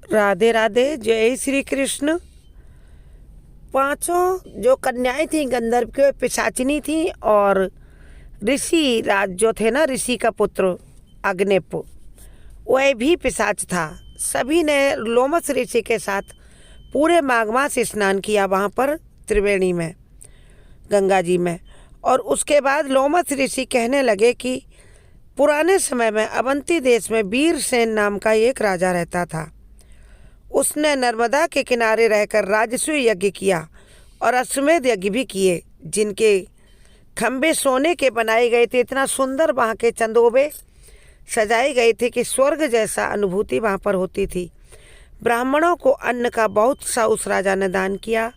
राधे राधे, जय श्री कृष्ण। पांचों जो कन्याएं थी गंधर्व के पिशाचिनी थी, और ऋषि राज जो थे ना, ऋषि का पुत्र अग्निप, वह भी पिशाच था। सभी ने लोमस ऋषि के साथ पूरे माघ मास स्नान किया वहाँ पर त्रिवेणी में, गंगा जी में। और उसके बाद लोमस ऋषि कहने लगे कि पुराने समय में अवंती देश में वीरसेन नाम का एक राजा रहता था। उसने नर्मदा के किनारे रहकर राजसूय यज्ञ किया और अश्वमेध यज्ञ भी किए, जिनके खंबे सोने के बनाए गए थे। इतना सुंदर वहाँ के चंदोबे सजाए गए थे कि स्वर्ग जैसा अनुभूति वहाँ पर होती थी। ब्राह्मणों को अन्न का बहुत सा उस राजा ने दान किया,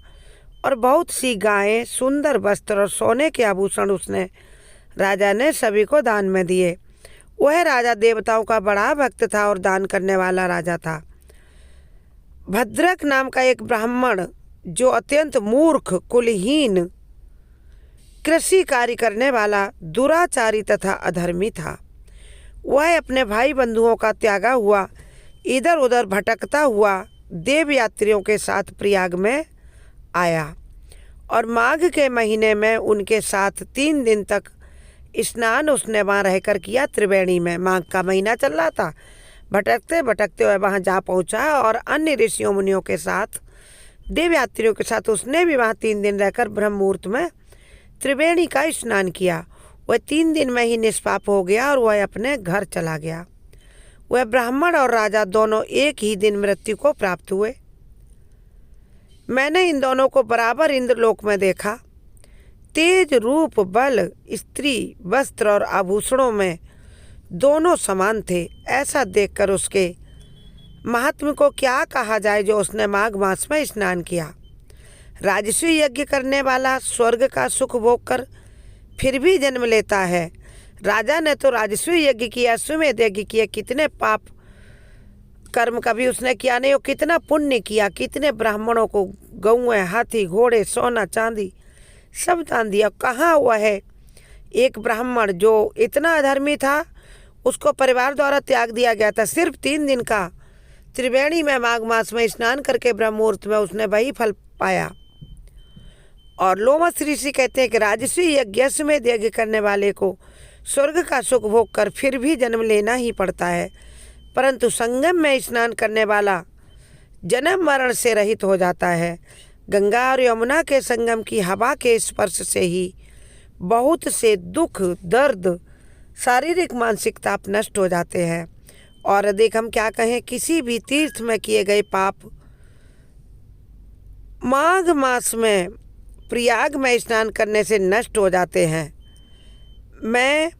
और बहुत सी गायें, सुंदर वस्त्र और सोने के आभूषण उसने राजा ने सभी को दान में दिए। वह राजा देवताओं का बड़ा भक्त था और दान करने वाला राजा था। भद्रक नाम का एक ब्राह्मण, जो अत्यंत मूर्ख, कुलहीन, कृषि कार्य करने वाला, दुराचारी तथा अधर्मी था, वह अपने भाई बंधुओं का त्यागा हुआ इधर उधर भटकता हुआ देव यात्रियों के साथ प्रयाग में आया, और माघ के महीने में उनके साथ 3 दिन तक स्नान उसने वहाँ रहकर किया त्रिवेणी में। माघ का महीना चल रहा था, भटकते भटकते वह वहाँ जा पहुँचा, और अन्य ऋषियों मुनियों के साथ, देव यात्रियों के साथ उसने भी वहाँ 3 दिन रहकर ब्रह्म मुहूर्त में त्रिवेणी का स्नान किया। वह 3 दिन में ही निष्पाप हो गया और वह अपने घर चला गया। वह ब्राह्मण और राजा दोनों एक ही दिन मृत्यु को प्राप्त हुए। मैंने इन दोनों को बराबर इंद्रलोक में देखा। तेज, रूप, बल, स्त्री, वस्त्र और आभूषणों में दोनों समान थे। ऐसा देखकर उसके महात्म्य को क्या कहा जाए जो उसने माघ मास में स्नान किया। राजसूय यज्ञ करने वाला स्वर्ग का सुख भोग कर फिर भी जन्म लेता है। राजा ने तो राजसूय यज्ञ किया, अश्वमेध यज्ञ किया, कितने पाप कर्म कभी उसने किया नहीं, और कितना पुण्य किया, कितने ब्राह्मणों को गौएं, हाथी, घोड़े, सोना चांदी सब दान दिया। कहाँ हुआ है एक ब्राह्मण जो इतना अधर्मी था, उसको परिवार द्वारा त्याग दिया गया था। सिर्फ 3 दिन का त्रिवेणी में माघ मास में स्नान करके ब्रह्म मुहूर्त में उसने वही फल पाया। और लोमस ऋषि कहते हैं कि राजसूय यज्ञ, अश्वमेध यज्ञ करने वाले को स्वर्ग का सुख भोग कर फिर भी जन्म लेना ही पड़ता है, परंतु संगम में स्नान करने वाला जन्म मरण से रहित हो जाता है। गंगा और यमुना के संगम की हवा के स्पर्श से ही बहुत से दुख, दर्द, शारीरिक मानसिक ताप नष्ट हो जाते हैं। और अधिक हम क्या कहें, किसी भी तीर्थ में किए गए पाप माघ मास में प्रयाग में स्नान करने से नष्ट हो जाते हैं। मैं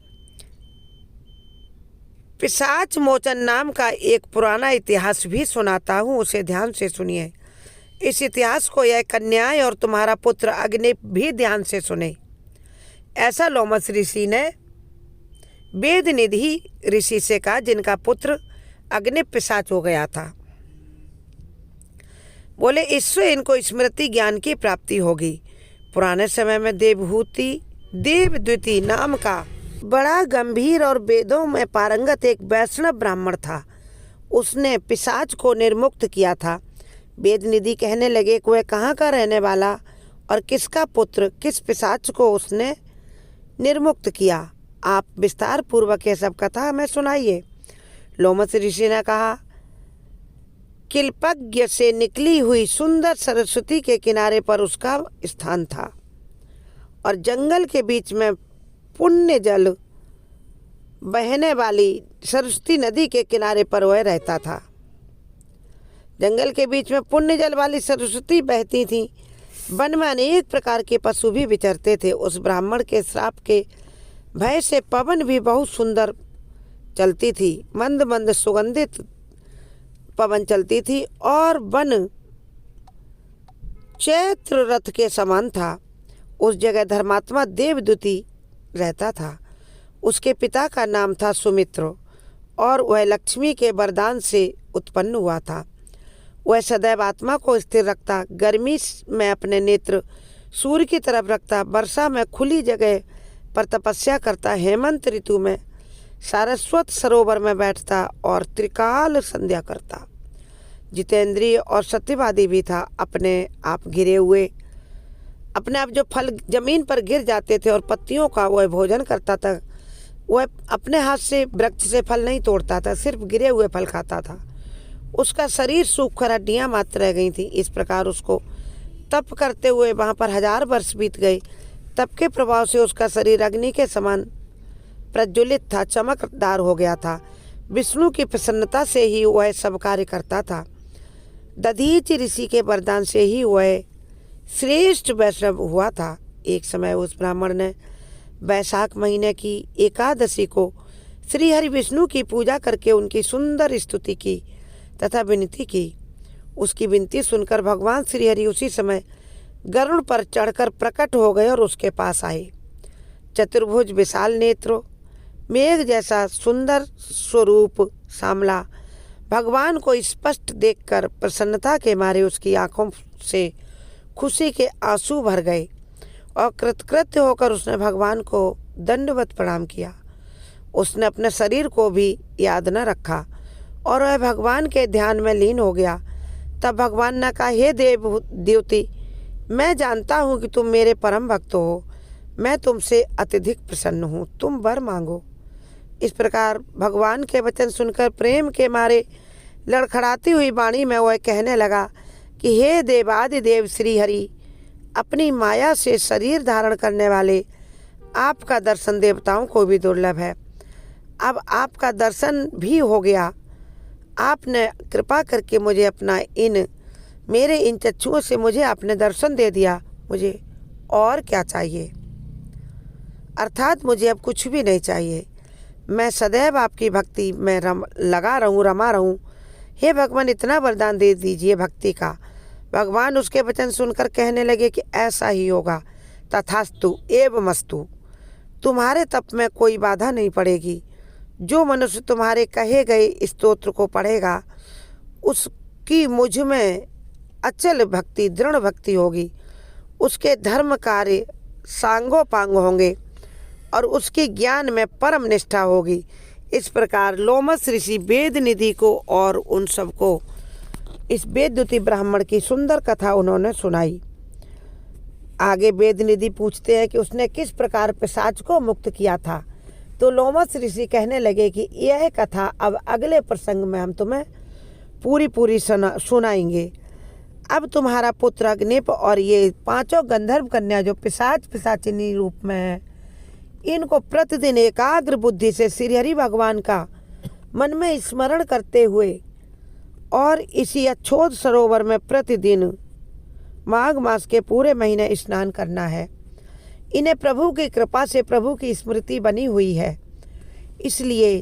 पिशाच मोचन नाम का एक पुराना इतिहास भी सुनाता हूँ, उसे ध्यान से सुनिए। इस इतिहास को यह कन्याएं और तुम्हारा पुत्र अग्निप भी ध्यान से सुने। ऐसा लोमस ऋषि ने वेद निधि ऋषि से कहा, जिनका पुत्र अग्निप पिशाच हो गया था। बोले, इससे इनको स्मृति ज्ञान की प्राप्ति होगी। पुराने समय में देवद्विति नाम का बड़ा गंभीर और वेदों में पारंगत एक वैष्णव ब्राह्मण था। उसने पिशाच को निर्मुक्त किया था। वेद निधि कहने लगे कि वह कहाँ का रहने वाला और किसका पुत्र, किस पिशाच को उसने निर्मुक्त किया। आप विस्तार पूर्वक ये सब कथा हमें सुनाइए। लोमस ऋषि ने कहा, किल्पज्ञ से निकली हुई सुंदर सरस्वती के किनारे पर उसका स्थान था, और जंगल के बीच में पुण्य जल बहने वाली सरस्वती नदी के किनारे पर वह रहता था। जंगल के बीच में पुण्य जल वाली सरस्वती बहती थी। वन में अनेक प्रकार के पशु भी विचरते थे। उस ब्राह्मण के श्राप के भय से पवन भी बहुत सुंदर चलती थी, मंद मंद सुगंधित पवन चलती थी, और वन चैत्र रथ के समान था। उस जगह धर्मात्मा देवदूति रहता था। उसके पिता का नाम था सुमित्र, और वह लक्ष्मी के वरदान से उत्पन्न हुआ था। वह सदैव आत्मा को स्थिर रखता, गर्मी में अपने नेत्र सूर्य की तरफ रखता, वर्षा में खुली जगह पर तपस्या करता, हेमंत ऋतु में सारस्वत सरोवर में बैठता और त्रिकाल संध्या करता। जितेंद्रिय और सत्यवादी भी था। अपने आप गिरे हुए, अपने आप जो फल जमीन पर गिर जाते थे और पत्तियों का वह भोजन करता था, वह अपने हाथ से वृक्ष से फल नहीं तोड़ता था, सिर्फ गिरे हुए फल खाता था। उसका शरीर सूख कर हड्डियाँ मात्र रह गई थी। इस प्रकार उसको तप करते हुए वहाँ पर 1000 वर्ष बीत गए। तप के प्रभाव से उसका शरीर अग्नि के समान प्रज्वलित था, चमकदार हो गया था। विष्णु की प्रसन्नता से ही वह सब कार्य करता था। दधीचि ऋषि के वरदान से ही वह श्रेष्ठ वैष्णव हुआ था। एक समय उस ब्राह्मण ने वैशाख महीने की एकादशी को श्री हरि विष्णु की पूजा करके उनकी सुंदर स्तुति की तथा विनती की। उसकी विनती सुनकर भगवान श्री हरि उसी समय गरुड़ पर चढ़कर प्रकट हो गए और उसके पास आए। चतुर्भुज विशाल नेत्रों, मेघ जैसा सुंदर स्वरूप श्यामला भगवान को स्पष्ट देखकर प्रसन्नता के मारे उसकी आंखों से खुशी के आंसू भर गए और कृतकृत्य होकर उसने भगवान को दंडवत प्रणाम किया। उसने अपने शरीर को भी याद न रखा और वह भगवान के ध्यान में लीन हो गया। तब भगवान ने कहा, हे देवती, मैं जानता हूँ कि तुम मेरे परम भक्त हो, मैं तुमसे अत्यधिक प्रसन्न हूँ, तुम वर मांगो। इस प्रकार भगवान के वचन सुनकर प्रेम के मारे लड़खड़ाती हुई वाणी में वह कहने लगा कि हे देवादिदेव श्री हरि, अपनी माया से शरीर धारण करने वाले आपका दर्शन देवताओं को भी दुर्लभ है। अब आपका दर्शन भी हो गया। आपने कृपा करके मुझे अपना मेरे इन चक्षुओं से मुझे आपने दर्शन दे दिया, मुझे और क्या चाहिए? अर्थात मुझे अब कुछ भी नहीं चाहिए। मैं सदैव आपकी भक्ति में रमा रहूं। हे भगवान, इतना वरदान दे दीजिए भक्ति का। भगवान उसके वचन सुनकर कहने लगे कि ऐसा ही होगा, तथास्तु एवमस्तु। तुम्हारे तप में कोई बाधा नहीं पड़ेगी। जो मनुष्य तुम्हारे कहे गए स्तोत्र को पढ़ेगा, उसकी मुझ में अचल भक्ति, दृढ़ भक्ति होगी। उसके धर्म कार्य सांगोपांग होंगे और उसकी ज्ञान में परम निष्ठा होगी। इस प्रकार लोमस ऋषि वेद निधि को और उन सबको इस वेदद्युति ब्राह्मण की सुंदर कथा उन्होंने सुनाई। आगे वेद निधि पूछते हैं कि उसने किस प्रकार पिशाच को मुक्त किया था। तो लोमस ऋषि कहने लगे कि यह कथा अब अगले प्रसंग में हम तुम्हें पूरी सुनाएंगे। अब तुम्हारा पुत्र अग्निप और ये 5 गंधर्व कन्या जो पिशाचिनी रूप में है, इनको प्रतिदिन एकाग्र बुद्धि से श्री हरि भगवान का मन में स्मरण करते हुए और इसी अछोद सरोवर में प्रतिदिन माघ मास के पूरे महीने स्नान करना है। इन्हें प्रभु की कृपा से प्रभु की स्मृति बनी हुई है, इसलिए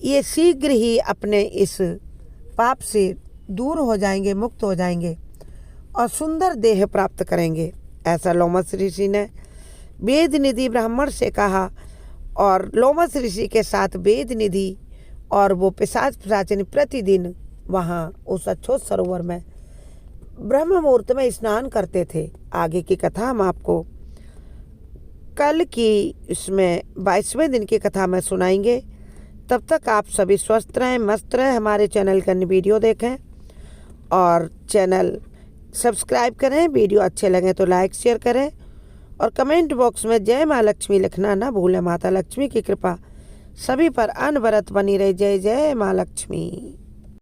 ये शीघ्र ही अपने इस पाप से दूर हो जाएंगे, मुक्त हो जाएंगे और सुंदर देह प्राप्त करेंगे। ऐसा लोमस ऋषि ने वेद निधि ब्राह्मण से कहा और लोमस ऋषि के साथ वेद निधि और वो पिशाचिनी प्रतिदिन वहाँ उस अछोत सरोवर में ब्रह्म मुहूर्त में स्नान करते थे। आगे की कथा हम आपको कल की इसमें 22वें दिन की कथा में सुनाएंगे। तब तक आप सभी स्वस्थ रहें, मस्त रहें। हमारे चैनल का वीडियो देखें और चैनल सब्सक्राइब करें। वीडियो अच्छे लगे तो लाइक शेयर करें और कमेंट बॉक्स में जय माँ लक्ष्मी लिखना ना भूलें। माता लक्ष्मी की कृपा सभी पर अनवरत बनी रहे। जय जय माँ लक्ष्मी।